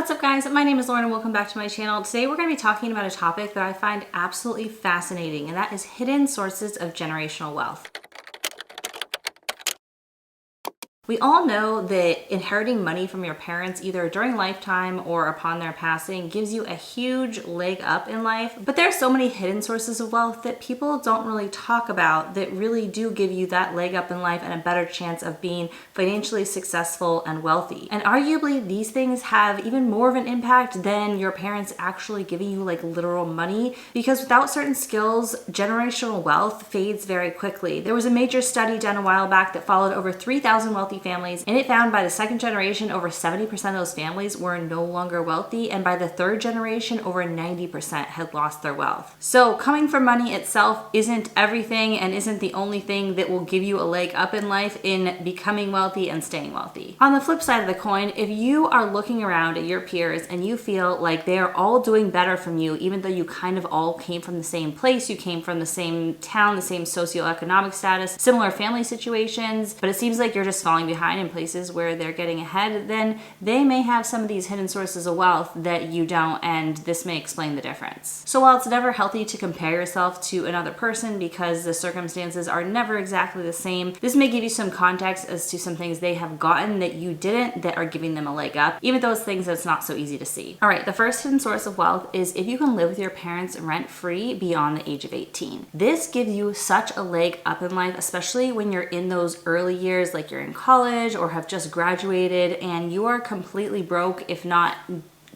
What's up guys, my name is Lauren and welcome back to my channel. Today we're going to be talking about a topic that I find absolutely fascinating, and that is hidden sources of generational wealth. We all know that inheriting money from your parents either during lifetime or upon their passing gives you a huge leg up in life, but there are so many hidden sources of wealth that people don't really talk about that really do give you that leg up in life and a better chance of being financially successful and wealthy. And arguably these things have even more of an impact than your parents actually giving you like literal money, because without certain skills, generational wealth fades very quickly. There was a major study done a while back that followed over 3,000 wealthy families, and it found by the second generation over 70% of those families were no longer wealthy, and by the third generation over 90% had lost their wealth. So coming from money itself isn't everything and isn't the only thing that will give you a leg up in life in becoming wealthy and staying wealthy. On the flip side of the coin, if you are looking around at your peers and you feel like they're all doing better from you, even though you kind of all came from the same place, you came from the same town, the same socioeconomic status, similar family situations, but it seems like you're just falling behind in places where they're getting ahead, then they may have some of these hidden sources of wealth that you don't, and this may explain the difference. So while it's never healthy to compare yourself to another person because the circumstances are never exactly the same, this may give you some context as to some things they have gotten that you didn't that are giving them a leg up, even those things that's not so easy to see. All right, the first hidden source of wealth is if you can live with your parents rent-free beyond the age of 18. This gives you such a leg up in life, especially when you're in those early years, like you're in college or have just graduated and you are completely broke, if not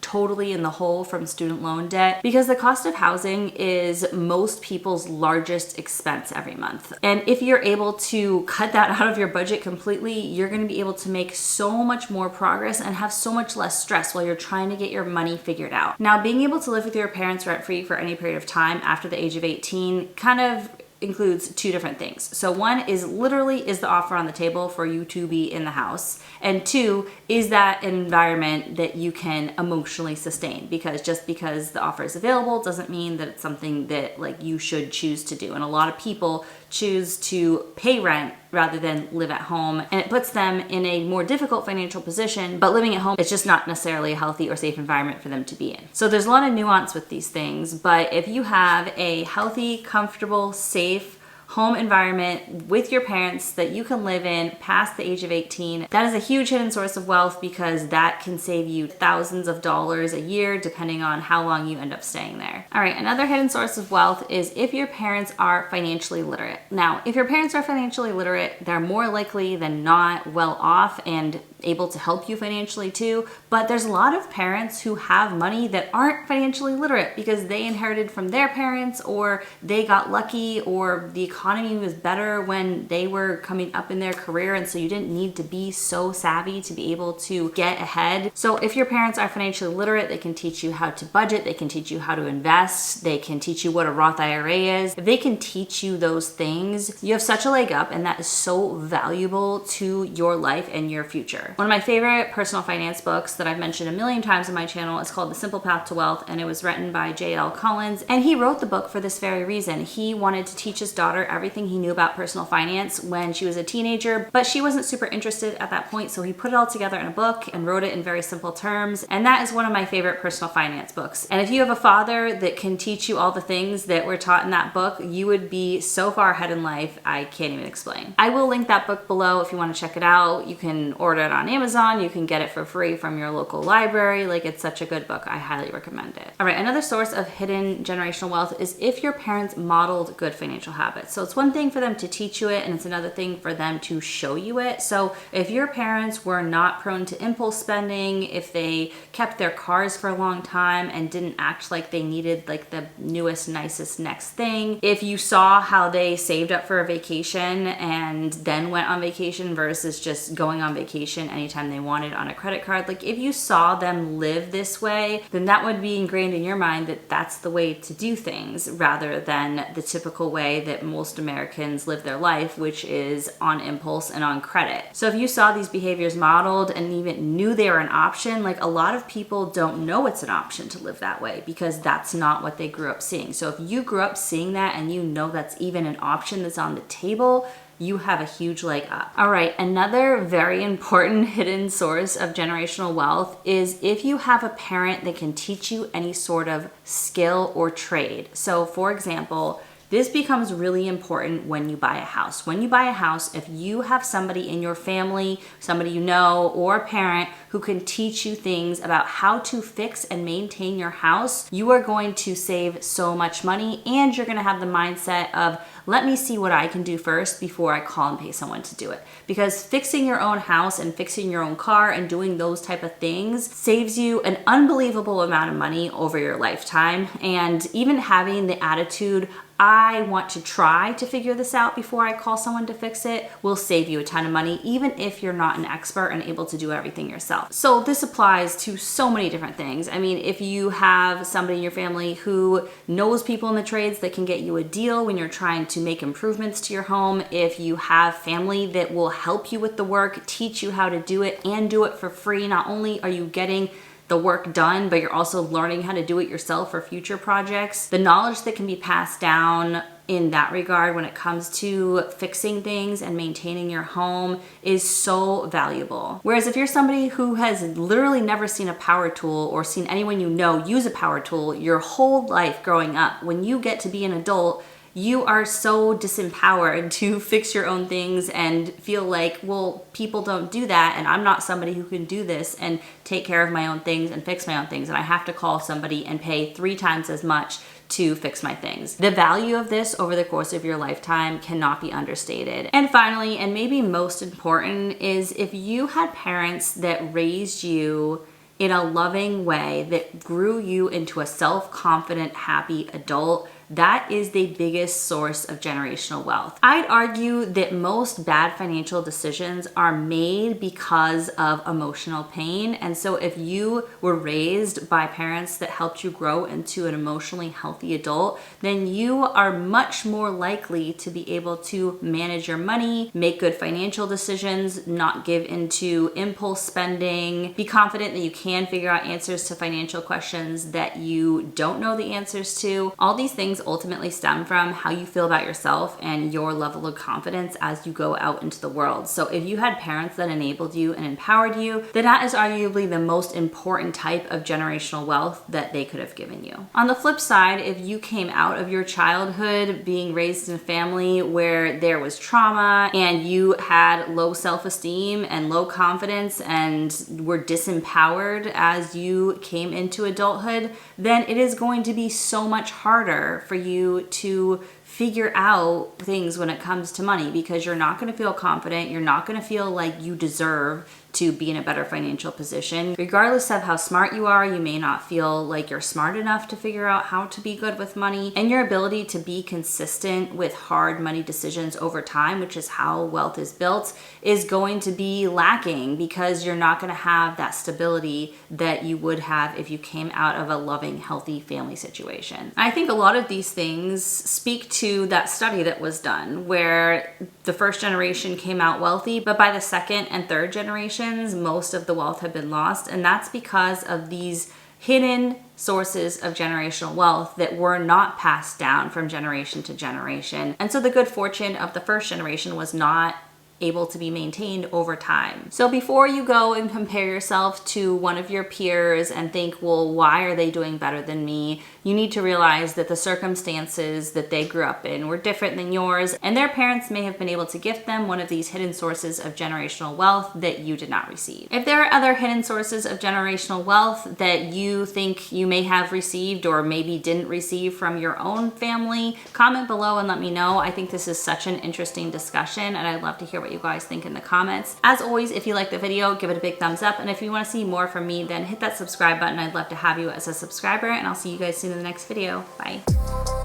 totally in the hole from student loan debt, because the cost of housing is most people's largest expense every month. And if you're able to cut that out of your budget completely, you're going to be able to make so much more progress and have so much less stress while you're trying to get your money figured out. Now, being able to live with your parents rent-free for any period of time after the age of 18 kind of includes two different things. So one is literally is the offer on the table for you to be in the house, and two is that an environment that you can emotionally sustain, because just because the offer is available doesn't mean that it's something that like you should choose to do. And a lot of people choose to pay rent rather than live at home, and it puts them in a more difficult financial position, but living at home is just not necessarily a healthy or safe environment for them to be in. So there's a lot of nuance with these things, but if you have a healthy, comfortable, safe home environment with your parents that you can live in past the age of 18, that is a huge hidden source of wealth, because that can save you thousands of dollars a year depending on how long you end up staying there. All right, another hidden source of wealth is if your parents are financially literate. Now, if your parents are financially literate, they're more likely than not well off and able to help you financially too, but there's a lot of parents who have money that aren't financially literate because they inherited from their parents, or they got lucky, or the economy was better when they were coming up in their career, and so you didn't need to be so savvy to be able to get ahead. So if your parents are financially literate, they can teach you how to budget, they can teach you how to invest, they can teach you what a Roth IRA is. If they can teach you those things, you have such a leg up, and that is so valuable to your life and your future. One of my favorite personal finance books that I've mentioned a million times on my channel is called The Simple Path to Wealth, and it was written by J.L. Collins, and he wrote the book for this very reason. He wanted to teach his daughter everything he knew about personal finance when she was a teenager, but she wasn't super interested at that point, so he put it all together in a book and wrote it in very simple terms, and that is one of my favorite personal finance books. And if you have a father that can teach you all the things that were taught in that book, you would be so far ahead in life, I can't even explain. I will link that book below if you want to check it out. You can order it on Amazon, you can get it for free from your local library. Like, it's such a good book, I highly recommend it. All right, another source of hidden generational wealth is if your parents modeled good financial habits. So it's one thing for them to teach you it, and it's another thing for them to show you it. So if your parents were not prone to impulse spending, if they kept their cars for a long time and didn't act like they needed like the newest, nicest next thing, if you saw how they saved up for a vacation and then went on vacation versus just going on vacation anytime they wanted on a credit card, like if you saw them live this way, then that would be ingrained in your mind that that's the way to do things, rather than the typical way that most Americans live their life, which is on impulse and on credit. So if you saw these behaviors modeled and even knew they were an option, like a lot of people don't know it's an option to live that way because that's not what they grew up seeing. So if you grew up seeing that and you know that's even an option that's on the table, you have a huge leg up. All right, another very important hidden source of generational wealth is if you have a parent that can teach you any sort of skill or trade. So for example, this becomes really important when you buy a house. When you buy a house, if you have somebody in your family, somebody you know, or a parent who can teach you things about how to fix and maintain your house, you are going to save so much money, and you're gonna have the mindset of, let me see what I can do first before I call and pay someone to do it. Because fixing your own house and fixing your own car and doing those type of things saves you an unbelievable amount of money over your lifetime. And even having the attitude, I want to try to figure this out before I call someone to fix it, will save you a ton of money, even if you're not an expert and able to do everything yourself. So this applies to so many different things. I mean, if you have somebody in your family who knows people in the trades that can get you a deal when you're trying to make improvements to your home, if you have family that will help you with the work, teach you how to do it, and do it for free, not only are you getting the work done, but you're also learning how to do it yourself for future projects. The knowledge that can be passed down in that regard when it comes to fixing things and maintaining your home is so valuable. Whereas if you're somebody who has literally never seen a power tool or seen anyone you know use a power tool your whole life growing up, when you get to be an adult, you are so disempowered to fix your own things and feel like, well, people don't do that, and I'm not somebody who can do this and take care of my own things and fix my own things, and I have to call somebody and pay 3 times as much to fix my things. The value of this over the course of your lifetime cannot be understated. And finally, and maybe most important, is if you had parents that raised you in a loving way that grew you into a self-confident, happy adult, that is the biggest source of generational wealth. I'd argue that most bad financial decisions are made because of emotional pain. And so if you were raised by parents that helped you grow into an emotionally healthy adult, then you are much more likely to be able to manage your money, make good financial decisions, not give into impulse spending, be confident that you can figure out answers to financial questions that you don't know the answers to. All these things ultimately stem from how you feel about yourself and your level of confidence as you go out into the world. So if you had parents that enabled you and empowered you, then that is arguably the most important type of generational wealth that they could have given you. On the flip side, if you came out of your childhood being raised in a family where there was trauma and you had low self-esteem and low confidence and were disempowered as you came into adulthood, then it is going to be so much harder for you to figure out things when it comes to money, because you're not going to feel confident. You're not going to feel like you deserve to be in a better financial position. Regardless of how smart you are, you may not feel like you're smart enough to figure out how to be good with money, and your ability to be consistent with hard money decisions over time, which is how wealth is built, is going to be lacking because you're not going to have that stability that you would have if you came out of a loving, healthy family situation. I think a lot of these things speak to that study that was done where the first generation came out wealthy, but by the second and third generations, most of the wealth had been lost. And that's because of these hidden sources of generational wealth that were not passed down from generation to generation. And so the good fortune of the first generation was not able to be maintained over time. So before you go and compare yourself to one of your peers and think, well, why are they doing better than me? You need to realize that the circumstances that they grew up in were different than yours, and their parents may have been able to gift them one of these hidden sources of generational wealth that you did not receive. If there are other hidden sources of generational wealth that you think you may have received or maybe didn't receive from your own family, comment below and let me know. I think this is such an interesting discussion, and I'd love to hear what you guys think in the comments. As always, if you like the video, give it a big thumbs up, and if you want to see more from me, then hit that subscribe button. I'd love to have you as a subscriber, and I'll see you guys soon in the next video. Bye.